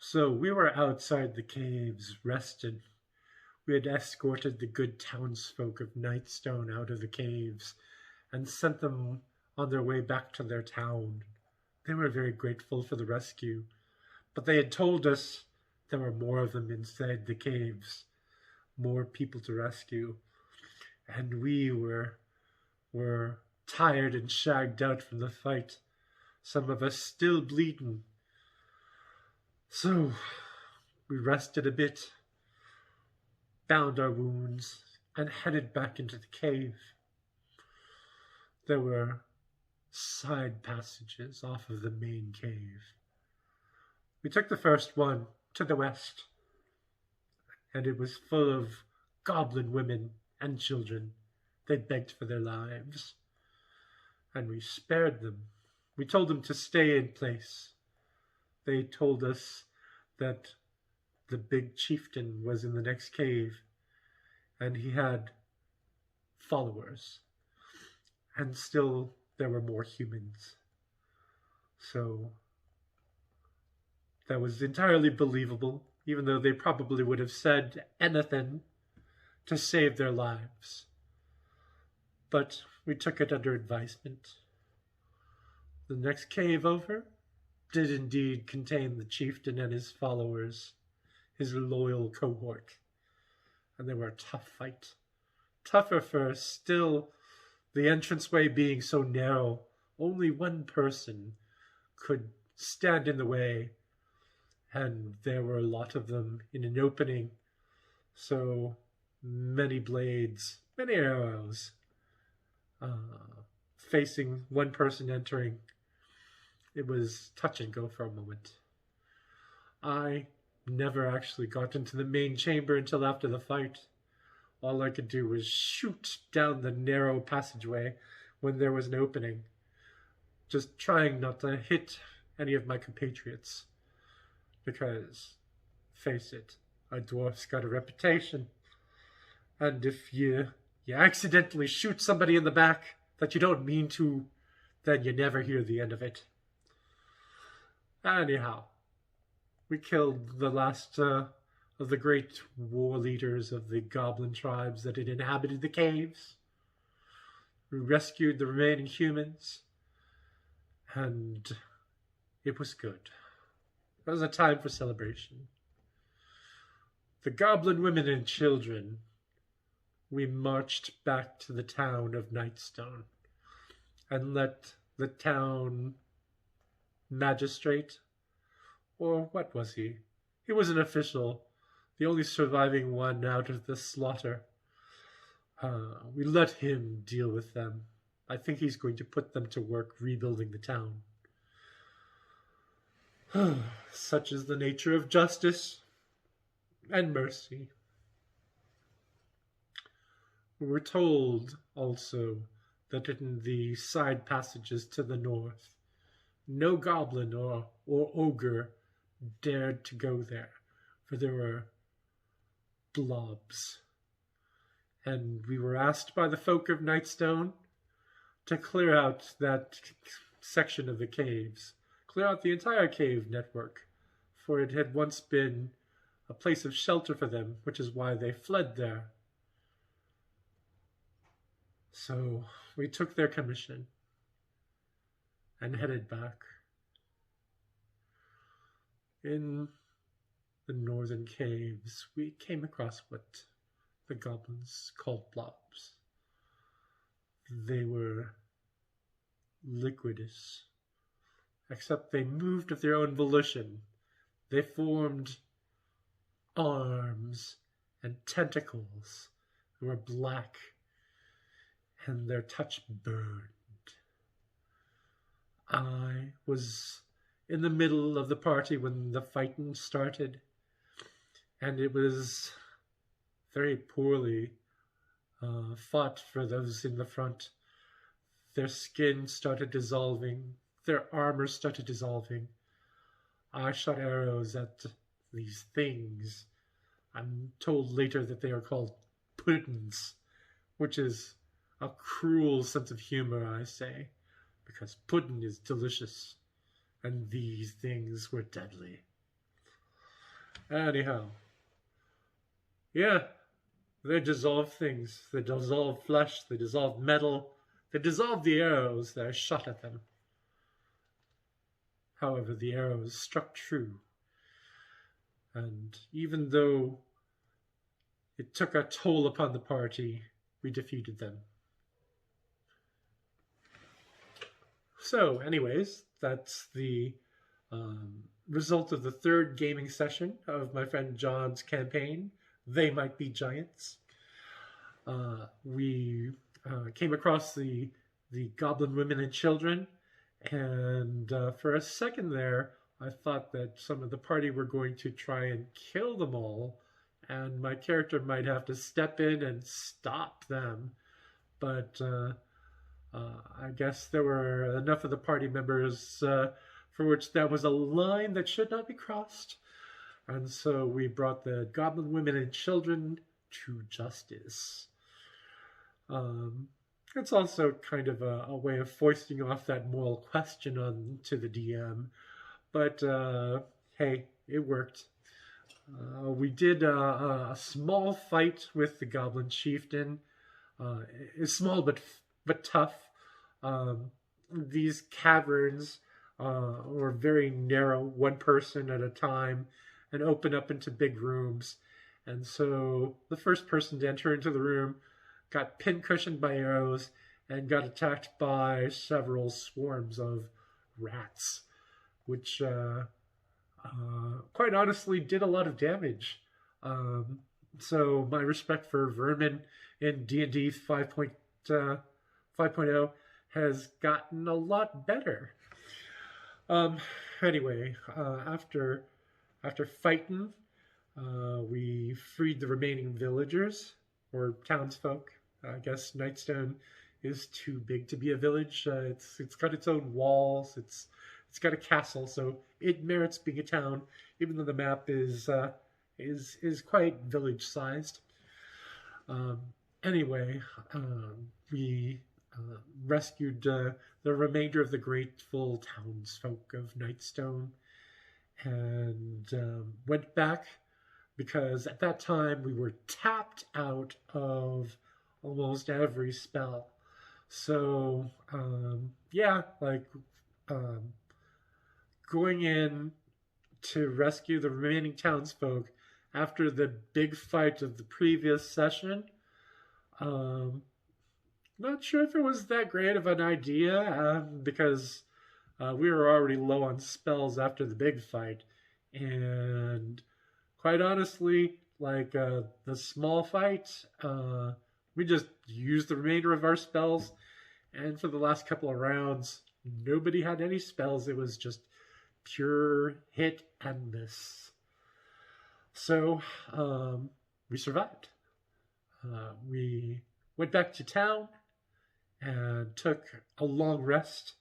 So we were outside the caves, rested. We had escorted the good townsfolk of Nightstone out of the caves and sent them on their way back to their town. They were very grateful for the rescue, but they had told us there were more of them inside the caves, more people to rescue, and we were tired and shagged out from the fight. Some of us still bleeding. So we rested a bit, bound our wounds, and headed back into the cave. There were side passages off of the main cave. We took the first one to the west, and it was full of goblin women and children. They begged for their lives, and we spared them. We told them to stay in place. They told us that the big chieftain was in the next cave, and he had followers, and still there were more humans. So that was entirely believable, even though they probably would have said anything to save their lives. But we took it under advisement. The next cave over did indeed contain the chieftain and his followers, his loyal cohort, and they were a tough fight. Tougher for still the entranceway being so narrow, only one person could stand in the way, and there were a lot of them in an opening, so many blades, many arrows, facing one person entering. It was touch and go for a moment. I never actually got into the main chamber until after the fight. All I could do was shoot down the narrow passageway when there was an opening, just trying not to hit any of my compatriots. Because, face it, a dwarf's got a reputation. And if you accidentally shoot somebody in the back that you don't mean to, then you never hear the end of it. Anyhow, we killed the last of the great war leaders of the goblin tribes that had inhabited the caves. We rescued the remaining humans, and it was good. It was a time for celebration. The goblin women and children, we marched back to the town of Nightstone and let the town magistrate, or what was he? He was an official, the only surviving one out of the slaughter. We let him deal with them. I think he's going to put them to work rebuilding the town. Such is the nature of justice and mercy. We were told also that in the side passages to the north, no goblin or ogre dared to go there, for there were blobs. And we were asked by the folk of Nightstone to clear out that section of the caves, clear out the entire cave network, for it had once been a place of shelter for them, which is why they fled there. So we took their commission and headed back. In the northern caves, we came across what the goblins called blobs. They were liquidous, except they moved of their own volition. They formed arms and tentacles. They were black, and their touch burned. I was in the middle of the party when the fighting started, and it was very poorly fought for those in the front. Their skin started dissolving, their armor started dissolving. I shot arrows at these things. I'm told later that they are called puddins, which is a cruel sense of humor, I say, because pudding is delicious, and these things were deadly. Anyhow, yeah, they dissolve things. They dissolve flesh. They dissolve metal. They dissolve the arrows that I shot at them. However, the arrows struck true, and even though it took a toll upon the party, we defeated them. So, anyways, that's the result of the third gaming session of my friend John's campaign, They Might Be Giants. We came across the goblin women and children, and for a second there, I thought that some of the party were going to try and kill them all, and my character might have to step in and stop them. But I guess there were enough of the party members for which that was a line that should not be crossed. And so we brought the goblin women and children to justice. It's also kind of a way of foisting off that moral question on to the DM. But hey, it worked. We did a small fight with the goblin chieftain. It's small but tough. These caverns were very narrow, one person at a time, and open up into big rooms. And so the first person to enter into the room got pincushioned by arrows and got attacked by several swarms of rats, which quite honestly did a lot of damage. So my respect for vermin in D&D 5.0 has gotten a lot better. Anyway, after fighting, we freed the remaining villagers or townsfolk. I guess Nightstone is too big to be a village. It's got its own walls. It's got a castle, so it merits being a town, even though the map is quite village sized. Anyway, we rescued the remainder of the grateful townsfolk of Nightstone and went back because at that time we were tapped out of almost every spell. So yeah, like going in to rescue the remaining townsfolk after the big fight of the previous session. Not sure if it was that great of an idea because we were already low on spells after the big fight. And quite honestly, like the small fight, we just used the remainder of our spells. And for the last couple of rounds, nobody had any spells. It was just pure hit and miss. So we survived. We went back to town and took a long rest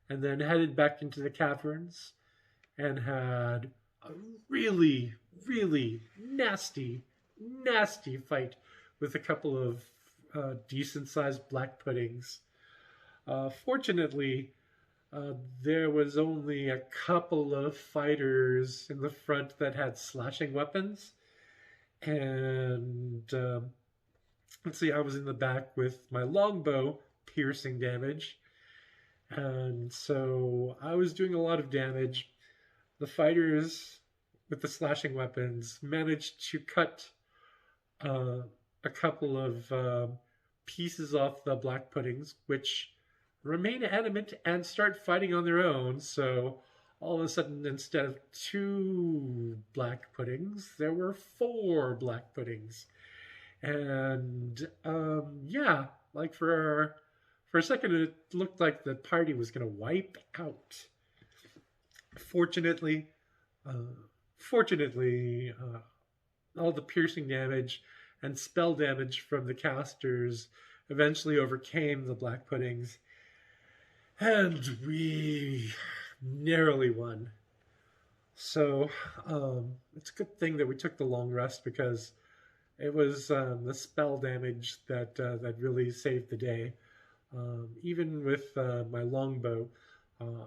and then headed back into the caverns and had a really, really nasty fight with a couple of decent-sized black puddings. Fortunately, there was only a couple of fighters in the front that had slashing weapons. And let's see, I was in the back with my longbow piercing damage. And so I was doing a lot of damage. The fighters with the slashing weapons managed to cut a couple of pieces off the black puddings, which remain adamant and start fighting on their own. So all of a sudden, instead of 2 black puddings, there were 4 black puddings. And yeah, like for a second, it looked like the party was going to wipe out. Fortunately, all the piercing damage and spell damage from the casters eventually overcame the black puddings, and we narrowly won. So it's a good thing that we took the long rest because it was the spell damage that really saved the day. Even with my longbow,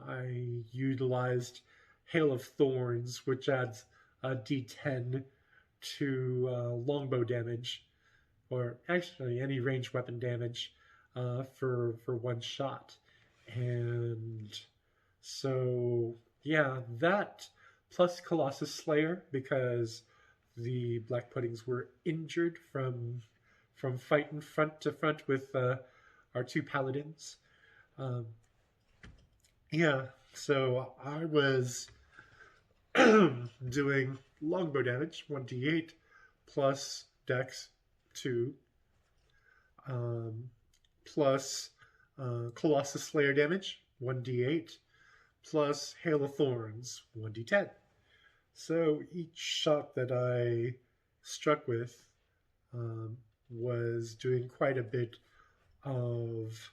I utilized Hail of Thorns, which adds d10 to longbow damage, or actually any ranged weapon damage for one shot. And so, yeah, that plus Colossus Slayer, because the Black Puddings were injured from fighting front to front with our two paladins. Um, yeah, so I was doing longbow damage, 1d8, plus dex 2, plus Colossus Slayer damage, 1d8, plus Hail of Thorns, 1d10. So each shot that I struck with was doing quite a bit of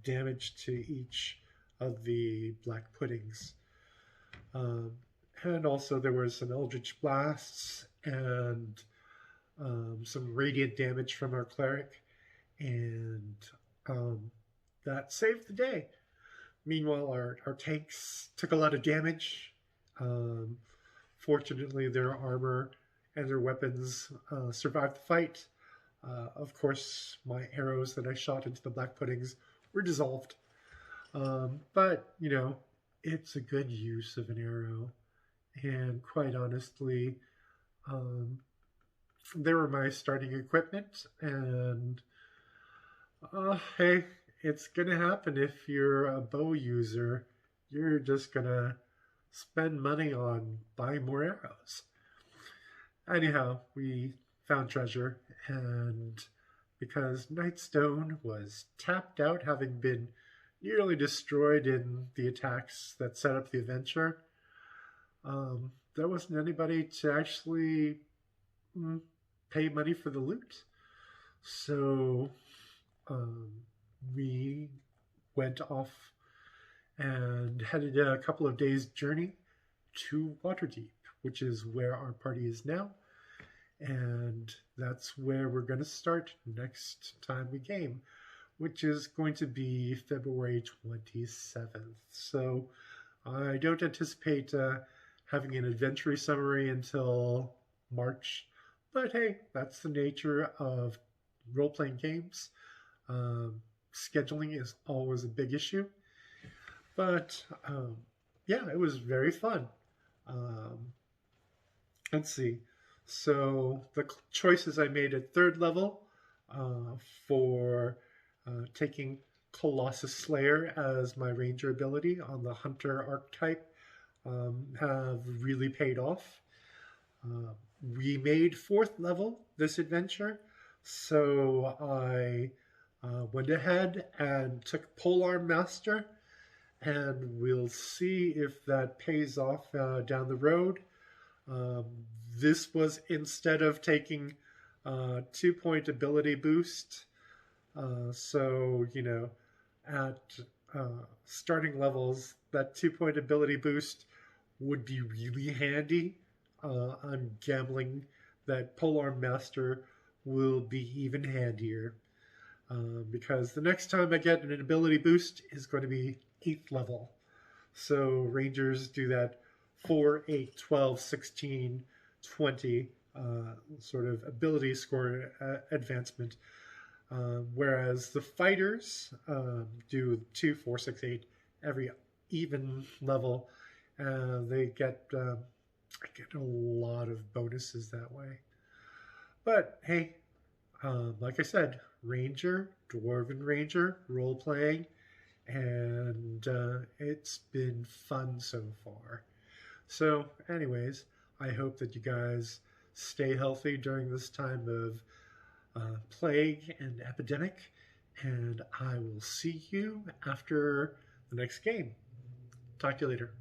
damage to each of the Black Puddings. And also there was some Eldritch Blasts and some radiant damage from our cleric, and that saved the day. Meanwhile, our tanks took a lot of damage. Fortunately, their armor and their weapons survived the fight. Of course, my arrows that I shot into the Black Puddings were dissolved. But, you know, it's a good use of an arrow. And quite honestly, they were my starting equipment. And, hey, it's going to happen if you're a bow user. You're just going to spend money on buying more arrows. Anyhow, we found treasure, and because Nightstone was tapped out, having been nearly destroyed in the attacks that set up the adventure, there wasn't anybody to actually pay money for the loot. So we went off and headed a couple of days' journey to Waterdeep, which is where our party is now. And that's where we're going to start next time we game, which is going to be February 27th. So I don't anticipate having an adventure summary until March. But hey, that's the nature of role-playing games. Scheduling is always a big issue. But yeah, it was very fun. Let's see. So the choices I made at 3rd level for taking Colossus Slayer as my ranger ability on the hunter archetype have really paid off. We made 4th level this adventure, so I went ahead and took Polearm Master, and we'll see if that pays off down the road. This was instead of taking 2-point ability boost. So, you know, at starting levels, that 2-point ability boost would be really handy. I'm gambling that Polearm Master will be even handier. Because the next time I get an ability boost is going to be 8th level. So Rangers do that 4, 8, 12, 16, 20 sort of ability score advancement. Whereas the fighters do 2, 4, 6, 8 every even level. They get a lot of bonuses that way. But hey, like I said, Ranger, Dwarven Ranger, role-playing, and it's been fun so far. So anyways, I hope that you guys stay healthy during this time of plague and epidemic, and I will see you after the next game. Talk to you later.